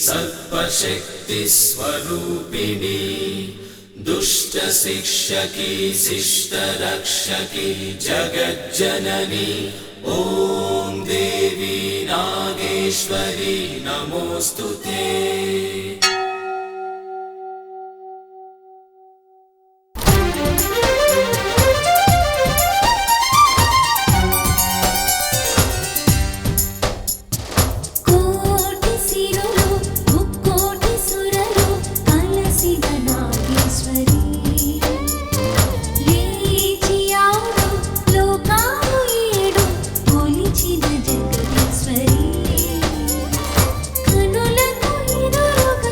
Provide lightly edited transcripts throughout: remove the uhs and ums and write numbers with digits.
సర్వశక్తి స్వరూపిణి దుష్ట శిక్షకి శిష్ట రక్షకి జగజ్జనని ఓం దేవి నాగేశ్వరి నమోస్తుతే। కనులకు ఎదురుగా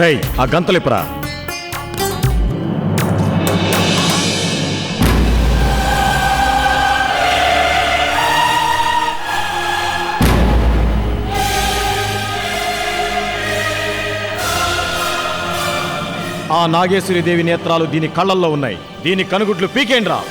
రేయ్, ఆ గంతలిపరా. ఆ నాగేశ్వరి దేవి నేత్రాలు దీని కళ్ళల్లో ఉన్నాయి. దీని కనుగుడ్లు పీకేండ్రా.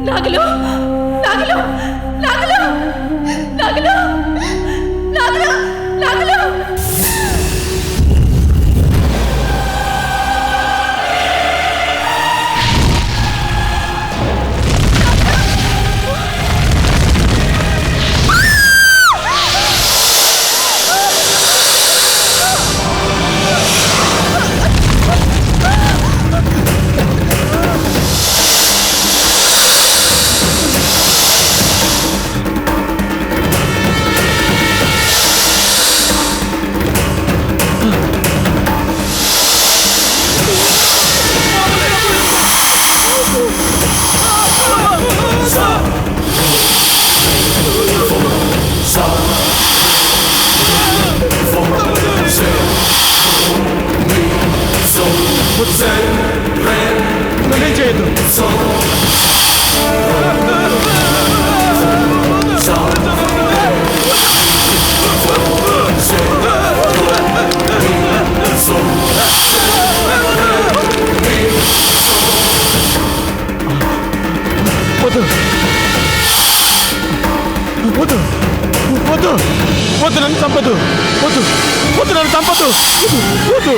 నాగలు నాగలు నాగలు నాగలు నాగలు నాగలు వద్దు, నన్ను చంపదు. వద్దు, వద్దు, నన్ను చంపదు. వద్దు.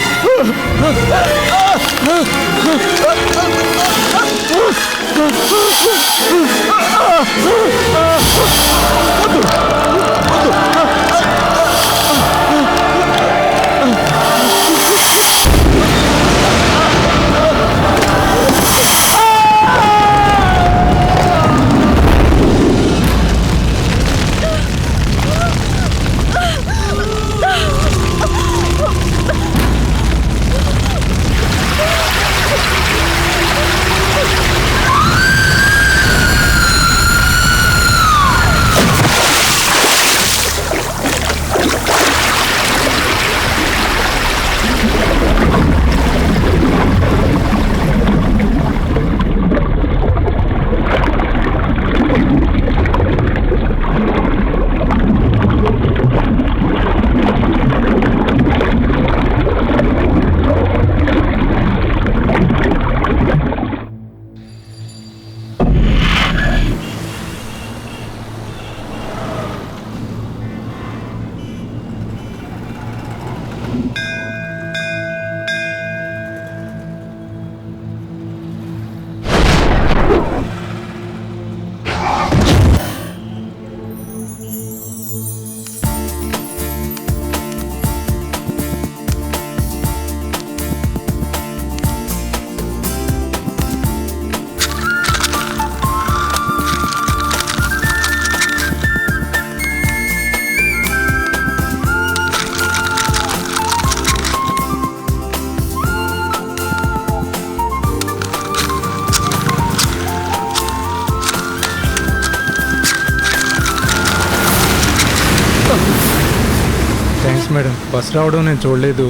Thanks madam. బస్ రావడం నేను చూడలేదు.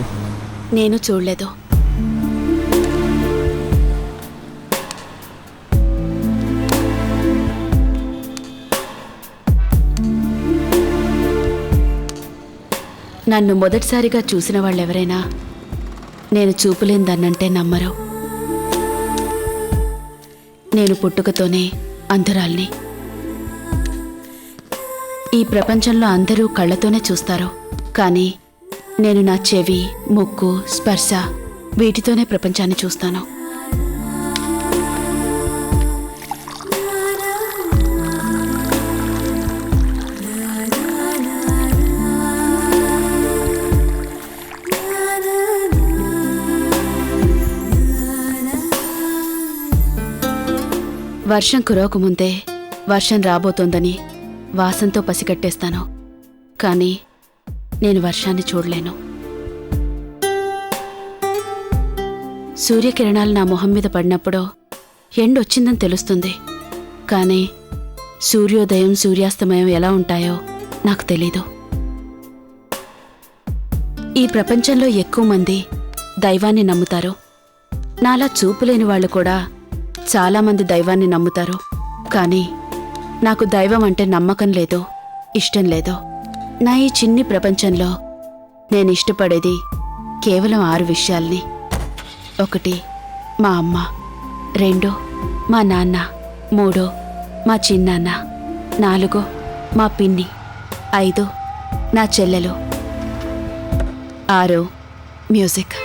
నేను చూడలేదు. నన్ను మొదటిసారిగా చూసిన వాళ్ళెవరైనా నేను చూపులేందన్నంటే నమ్మరు. నేను పుట్టుకతోనే అంధురాల్ని. ఈ ప్రపంచంలో అందరూ కళ్ళతోనే చూస్తారు, కానీ నేను నా చెవి, ముక్కు, స్పర్శ వీటితోనే ప్రపంచాన్ని చూస్తాను. వర్షం కురవకముందే వర్షం రాబోతోందని వాసంతో పసిగట్టేస్తాను. కానీ నేను వర్షాన్ని చూడలేను. సూర్యకిరణాలు నా మొహం మీద పడినప్పుడో ఎండొచ్చిందని తెలుస్తుంది. కానీ సూర్యోదయం సూర్యాస్తమయం ఎలా ఉంటాయో నాకు తెలీదు. ఈ ప్రపంచంలో ఎక్కువ మంది దైవాన్ని నమ్ముతారు. నాలా చూపులేని వాళ్ళు కూడా చాలామంది దైవాన్ని నమ్ముతారు. కానీ నాకు దైవం అంటే నమ్మకం లేదు, ఇష్టం లేదు. నా ఈ చిన్ని ప్రపంచంలో నేను ఇష్టపడేది కేవలం 6 విషయాల్ని. 1 మా అమ్మ, 2 మా నాన్న, 3 మా చిన్నాన్న, 4 మా పిన్ని, 5 నా చెల్లెలు, 6 మ్యూజిక్.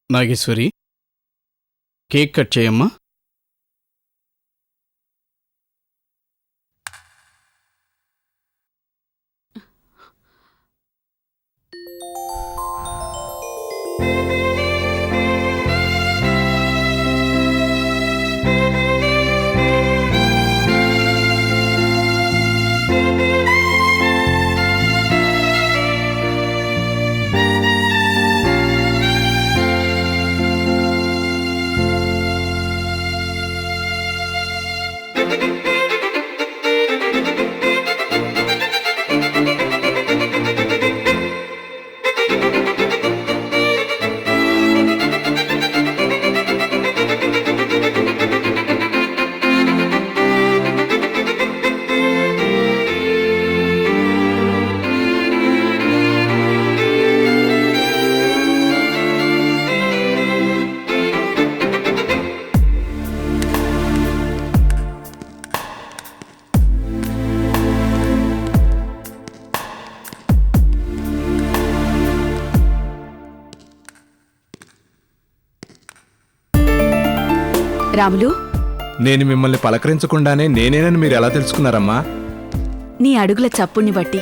నాగేశ్వరి, కేక్ కట్ చేయమ్మా. రాములు, నేను మిమ్మల్ని పలకరించకుండానే నేనేనని మీరు ఎలా తెలుసుకున్నారమ్మా? నీ అడుగుల చప్పుణ్ణి బట్టి.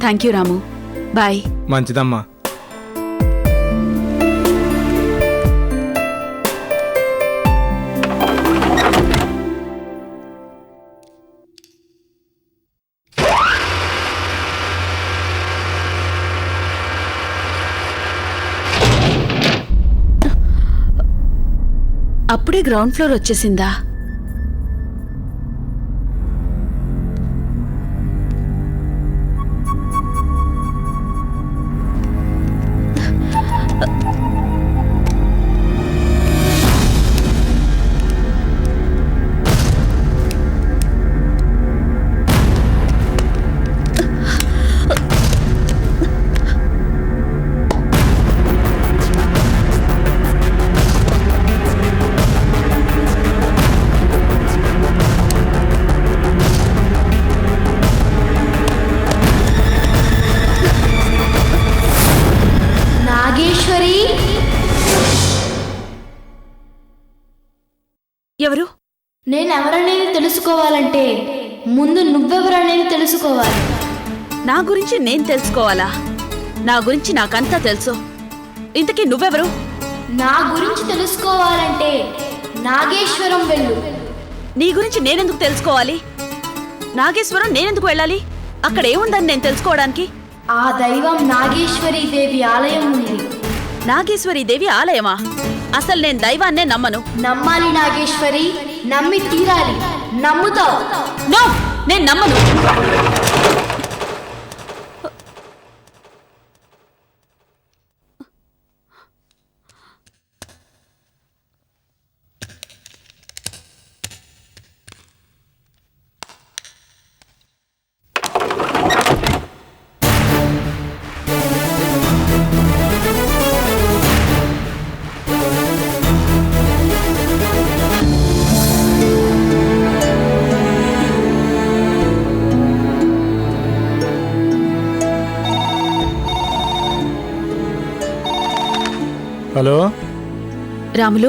Thank you Ramu. బాయ్. మంచిదమ్మా. అప్పుడే గ్రౌండ్ ఫ్లోర్ వచ్చేసిందా? నేనెవరనేది తెలుసుకోవాలంటే ముందు నువ్వెవరనేది తెలుసుకోవాలి. నా గురించి నేను తెలుసుకోవాలా? నా గురించి నాకంతా తెలుసు. ఇంతకీ నువ్వెవరు? నా గురించి తెలుసుకోవాలంటే నాగేశ్వరం వెళ్ళు. నీ గురించి నేనెందుకు తెలుసుకోవాలి? నాగేశ్వరం నేనెందుకు వెళ్ళాలి? అక్కడ ఏముందని నేను తెలుసుకోవడానికి? ఆ దైవం నాగేశ్వరీ దేవి ఆలయం ఉంది. నాగేశ్వరి దేవి ఆలయమా? అసలు నేను దైవాన్నే నమ్మను. నమ్మాలి నాగేశ్వరి, నమ్మి తీరాలి. నమ్ముతావు? నో, నేను నమ్మను. హలో రాములు,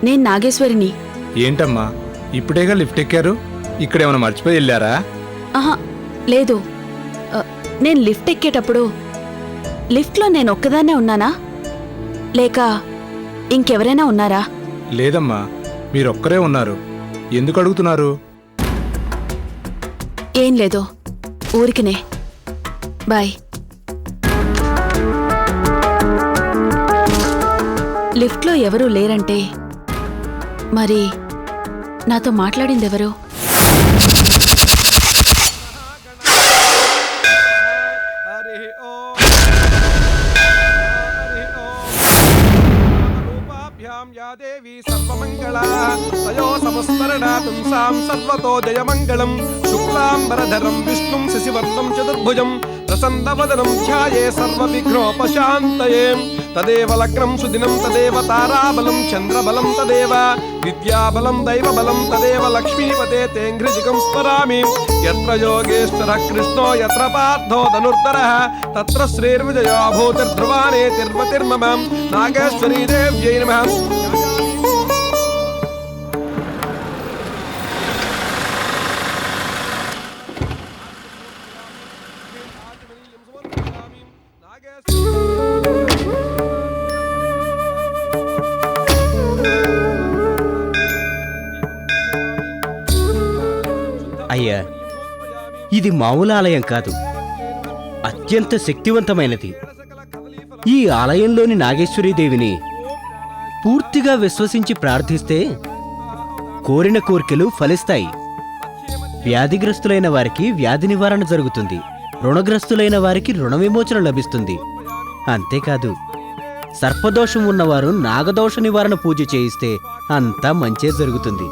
నేను నాగేశ్వరిని. ఏంటమ్మా ఇప్పుడేగా లిఫ్ట్ ఎక్కారు? ఇక్కడేమైనా మర్చిపోయి వెళ్ళారా? ఆహా, లేదు. నేను లిఫ్ట్ ఎక్కేటప్పుడు లిఫ్ట్లో నేను ఒక్కదాన్నే ఉన్నానా, లేక ఇంకెవరైనా ఉన్నారా? లేదమ్మా, మీరొక్కరే ఉన్నారు. ఎందుకు అడుగుతున్నారు? ఏం లేదు, ఊరికినే. బాయ్. లిఫ్ట్లో ఎవరూ లేరంటే మరి నాతో మాట్లాడిందెవరు? సర్వతో జయమంగళం శుక్లాంబరధరం విష్ణుం శశివర్ణం చతుర్భుజం ప్రసన్నవదనం ధ్యాయే సర్వవిఘ్నోపశాంతయే. తదేవ లగ్నం సుదినం తదేవ తారాబలం చంద్రబలం తదేవ విద్యాబలం దైవబలం తదేవ లక్ష్మీపతే తేంఘ్రిజికం స్మరామి. యత్ర యోగేశ్వర కృష్ణో యత్ర పార్థో ధనుర్ధరః తత్ర శ్రీర్విజయో భూతిర్ధ్రువానేతిర్మతిర్మమ. నాగేశ్వరీ దేవ్యై నమః. అయ్యా, ఇది మామూలు ఆలయం కాదు, అత్యంత శక్తివంతమైనది. ఈ ఆలయంలోని నాగేశ్వరీదేవిని పూర్తిగా విశ్వసించి ప్రార్థిస్తే కోరిన కోరికలు ఫలిస్తాయి. వ్యాధిగ్రస్తులైన వారికి వ్యాధి నివారణ జరుగుతుంది, రుణగ్రస్తులైన వారికి రుణ విమోచన లభిస్తుంది. అంతేకాదు, సర్పదోషం ఉన్నవారు నాగదోష నివారణ పూజ చేయిస్తే అంతా మంచే జరుగుతుంది.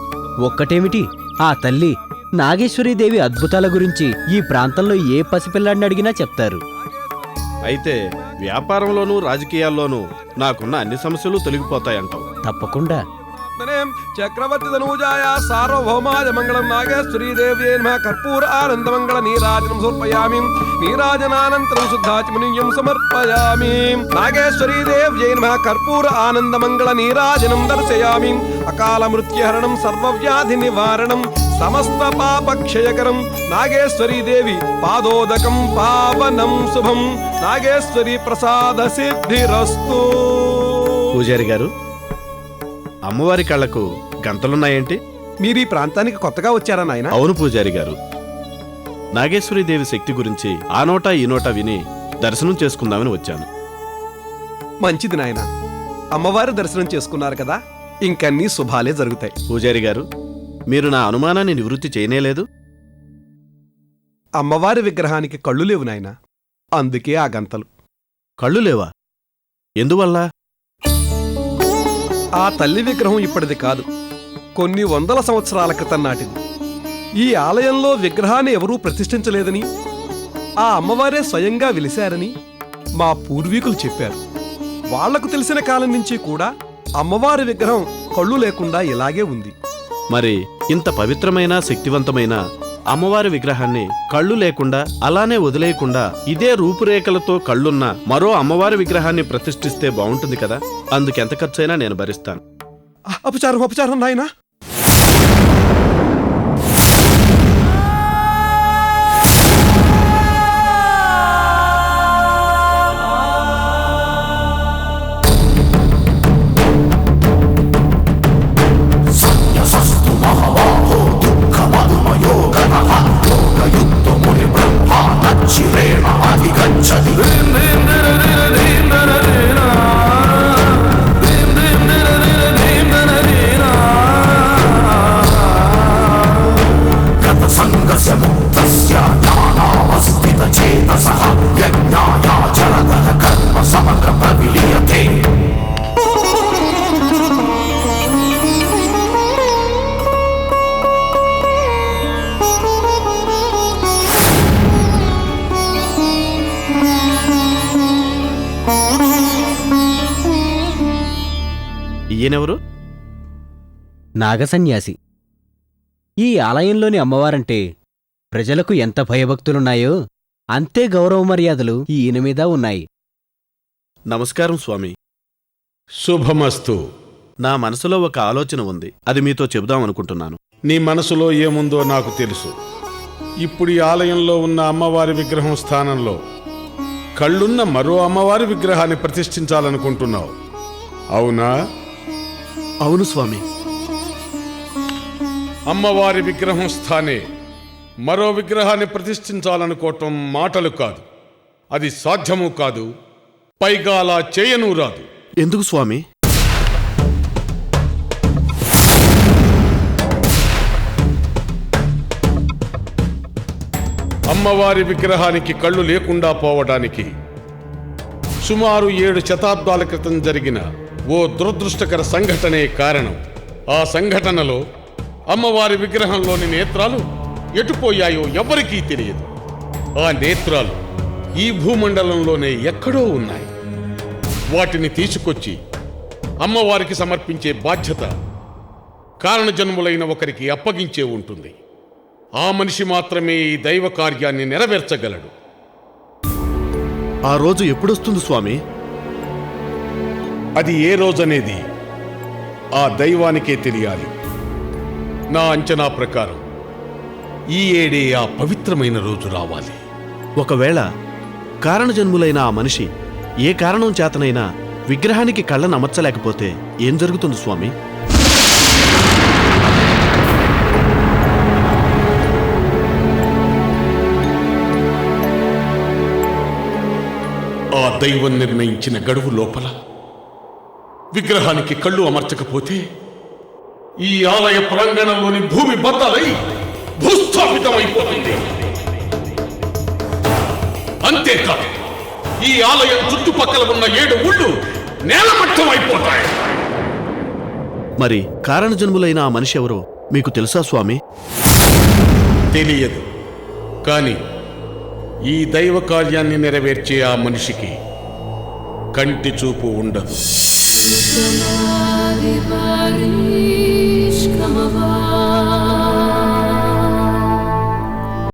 ఒక్కటేమిటి, ఆ తల్లి నాగేశ్వరీదేవి అద్భుతాల గురించి ఈ ప్రాంతంలో ఏ పసిపిల్లాడిని అడిగినా చెప్తారు. అయితే వ్యాపారంలోనూ రాజకీయాల్లోనూ నాకున్న అన్ని సమస్యలు తొలగిపోతాయంటావు? తప్పకుండా. చక్రవర్తి తనూజాయ సార్వభౌమాయ మంగళం. నాగేశ్వరీ దేవ్యై నమః. కర్పూర ఆనందమంగళ నీరాజనం సమర్పయామి. నీరాజనానంతరం శుద్ధాచమనీయం సమర్పయామి. నాగేశ్వరీ దేవ్యై నమః. కర్పూర ఆనందమంగళ నీరాజనం దర్శయామి. అకాల మృత్యుహరణం సర్వవ్యాధి నివారణం సమస్త పాపక్షయకరం. నాగేశ్వరీ దేవి పాదోదకం పావనం శుభం. నాగేశ్వరీ ప్రసాద సిద్ధిరస్తు. పూజారి గారు, అమ్మవారి కళ్ళకు గంతలున్నాయేంటి? మీరు ఈ ప్రాంతానికి కొత్తగా వచ్చారా నాయన? అవును పూజారి గారు, నాగేశ్వరీదేవి శక్తి గురించి ఆ నోటా ఈ నోటా విని దర్శనం చేసుకుందామని వచ్చాను. మంచిది నాయన, అమ్మవారి దర్శనం చేసుకున్నారు కదా, ఇంకన్నీ శుభాలే జరుగుతాయి. పూజారి గారు, మీరు నా అనుమానాన్ని నివృత్తి చేయనేలేదు. అమ్మవారి విగ్రహానికి కళ్ళు లేవు నాయన, అందుకే ఆ గంతలు. కళ్ళు లేవా? ఎందువల్ల? ఆ తల్లి విగ్రహం ఇప్పటిది కాదు, కొన్ని వందల సంవత్సరాల క్రితం నాటిది. ఈ ఆలయంలో విగ్రహాన్ని ఎవరూ ప్రతిష్ఠించలేదని, ఆ అమ్మవారే స్వయంగా వెలిశారని మా పూర్వీకులు చెప్పారు. వాళ్లకు తెలిసిన కాలం నుంచి కూడా అమ్మవారి విగ్రహం కళ్ళు లేకుండా ఇలాగే ఉంది. మరి ఇంత పవిత్రమైన శక్తివంతమైన అమ్మవారి విగ్రహాన్ని కళ్ళు లేకుండా అలానే వదిలేయకుండా ఇదే రూపురేఖలతో కళ్ళున్న మరో అమ్మవారి విగ్రహాన్ని ప్రతిష్ఠిస్తే బాగుంటుంది కదా. అందుకెంత ఖర్చైనా నేను భరిస్తాను. అపచారం అపచారం నాయనా. ఈయనెవరు? నాగసన్యాసి. ఈ ఆలయంలోని అమ్మవారంటే ప్రజలకు ఎంత భయభక్తులున్నాయో అంతే గౌరవ మర్యాదలు ఈయన మీద ఉన్నాయి. నమస్కారం స్వామి. శుభమస్తు. నా మనసులో ఒక ఆలోచన ఉంది, అది మీతో చెబుదామనుకుంటున్నాను. నీ మనసులో ఏముందో నాకు తెలుసు. ఇప్పుడు ఈ ఆలయంలో ఉన్న అమ్మవారి విగ్రహం స్థానంలో కళ్ళున్న మరో అమ్మవారి విగ్రహాన్ని ప్రతిష్ఠించాలనుకుంటున్నావు, అవునా? అవును స్వామి. అమ్మవారి విగ్రహం స్థానే మరో విగ్రహాన్ని ప్రతిష్ఠించాలనుకోవటం మాటలు కాదు, అది సాధ్యము కాదు, పైగా అలా చేయను రాదు. ఎందుకు స్వామి? అమ్మవారి విగ్రహానికి కళ్ళు లేకుండా పోవడానికి సుమారు 7 శతాబ్దాల క్రితం జరిగిన ఓ దురదృష్టకర సంఘటనే కారణం. ఆ సంఘటనలో అమ్మవారి విగ్రహంలోని నేత్రాలు ఎటుపోయాయో ఎవ్వరికీ తెలియదు. ఆ నేత్రాలు ఈ భూమండలంలోనే ఎక్కడో ఉన్నాయి. వాటిని తీసుకొచ్చి అమ్మవారికి సమర్పించే బాధ్యత కారణజన్ములైన ఒకరికి అప్పగించే ఉంటుంది. ఆ మనిషి మాత్రమే ఈ దైవ కార్యాన్ని నెరవేర్చగలడు. ఆ రోజు ఎప్పుడొస్తుంది స్వామి? అది ఏ రోజనేది ఆ దైవానికే తెలియాలి. నా అంచనా ప్రకారం ఈ ఏడే ఆ పవిత్రమైన రోజు రావాలి. ఒకవేళ కారణజన్ములైన ఆ మనిషి ఏ కారణం చేతనైనా విగ్రహానికి కళ్ళను అమర్చలేకపోతే ఏం జరుగుతుంది స్వామి? ఆ దైవం నిర్ణయించిన గడువు లోపల విగ్రహానికి కళ్ళు అమర్చకపోతే ఈ ఆలయ ప్రాంగణంలోని భూమి బద్దలై భూస్థాపితమైపోతుంది. అంతేకాదు, ఈ ఆలయం చుట్టుపక్కల ఉన్న 7 ఊళ్ళు నేలమట్టం అయిపోతాయి. మరి కారణజన్ములైన ఆ మనిషి ఎవరో మీకు తెలుసా స్వామి? తెలియదు, కానీ ఈ దైవ కార్యాన్ని నెరవేర్చే ఆ మనిషికి కంటి చూపు ఉండదు. Shkamavar